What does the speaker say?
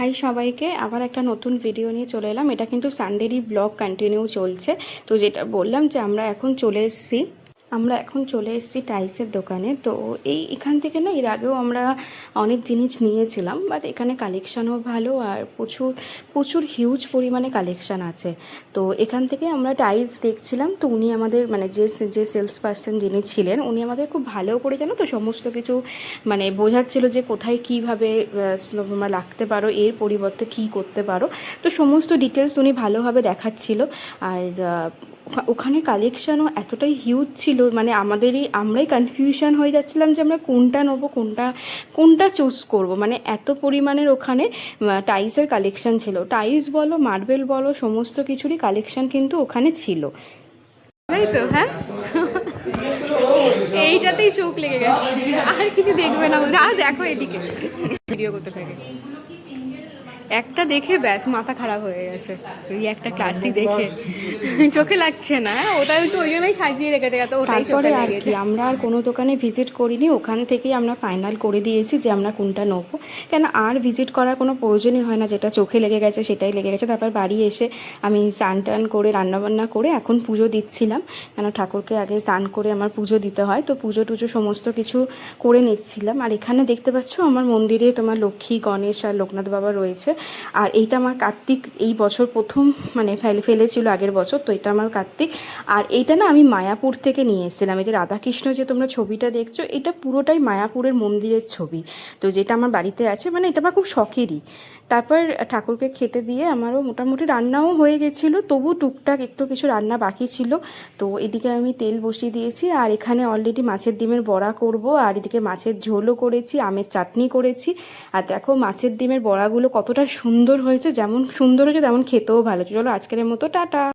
High সবাইকে, আবার একটা নতুন ভিডিও নিয়ে চলে এলাম। এটা কিন্তু সানডেরই ব্লগ কন্টিনিউ চলছে। তো যেটা বললাম যে আমরা এখন চলে এসেছি টাইলসের দোকানে। তো এখান থেকে না এর আগেও আমরা অনেক জিনিস নিয়েছিলাম, বাট এখানে কালেকশানও ভালো আর প্রচুর প্রচুর হিউজ পরিমাণে কালেকশান আছে। তো এখান থেকে আমরা টাইলস দেখছিলাম। তো উনি আমাদের মানে যে সেলস পার্সন যিনি ছিলেন, উনি আমাদের খুব ভালো করে জানো তো সমস্ত কিছু মানে বোঝাচ্ছিল যে কোথায় কীভাবে তোমরা রাখতে পারো, এর পরিবর্তে কী করতে পারো। তো সমস্ত ডিটেলস উনি ভালোভাবে দেখাচ্ছিল। আর ওখানে কালেকশানও এতটাই হিউজ ছিল, মানে আমরাই কনফিউশন হয়ে যাচ্ছিলাম যে আমরা কোনটা নেবো, কোনটা চুজ করব। মানে এত পরিমাণের ওখানে টাইলসের কালেকশান ছিল। টাইলস বলো, মার্বেল বলো, সমস্ত কিছুরই কালেকশান কিন্তু ওখানে ছিল, তাই তো? হ্যাঁ, এইটাতেই চোখ লেগে গেছে, আর কিছু দেখবে না। আর দেখো এদিকে ভিডিও করতে থাকে, একটা দেখে ব্যাস মাথা খারাপ হয়ে গেছে। ওই একটা ক্লাসি দেখে চোখে লাগছে না, ওটা তো ওই জন্যই সাজিয়ে রেখেছে, তো ওটাই চোখে লেগেছে। আমরা আর কোনো দোকানে ভিজিট করিনি, ওখান থেকেই আমরা ফাইনাল করে দিয়েছি যে আমরা কোনটা নেবো। কেন আর ভিজিট করার কোনো প্রয়োজনই হয় না, যেটা চোখে লেগে গেছে সেটাই লেগে গেছে। তারপর বাড়ি এসে আমি স্নান টান করে রান্নাবান্না করে এখন পুজো দিচ্ছিলাম, কেন ঠাকুরকে আগে স্নান করে আমার পুজো দিতে হয়। তো পুজো টুজো সমস্ত কিছু করে নিচ্ছিলাম। আর এখানে দেখতে পাচ্ছ আমার মন্দিরে তোমার লক্ষ্মী, গণেশ আর লোকনাথ বাবা রয়েছে। আর এইটা আমার কার্তিক এই বছর প্রথম মানে ফেলেছিল আগের বছর, তো এটা আমার কার্তিক। আর এইটা না আমি মায়াপুর থেকে নিয়ে এসেছিলাম। এই যে রাধাকৃষ্ণ যে তোমরা ছবিটা দেখছো, এটা পুরোটাই মায়াপুরের মন্দিরের ছবি। তো যেটা আমার বাড়িতে আছে, মানে এটা আমার খুব শখেরই। তারপর ঠাকুরকে খেতে দিয়ে আমারও মোটামুটি রান্নাও হয়ে গেছিলো, তবু টুকটাক একটু কিছু রান্না বাকি ছিল। তো এদিকে আমি তেল বসিয়ে দিয়েছি, আর এখানে অলরেডি মাছের ডিমের বড়া করব। আর এদিকে মাছের ঝোলও করেছি, আমের চাটনি করেছি। আর দেখো মাছের ডিমের বড়াগুলো কতটা সুন্দর হয়েছে, যেমন সুন্দর হয়েছে তেমন খেতেও ভালো। চলো আজকের মতো টাটা।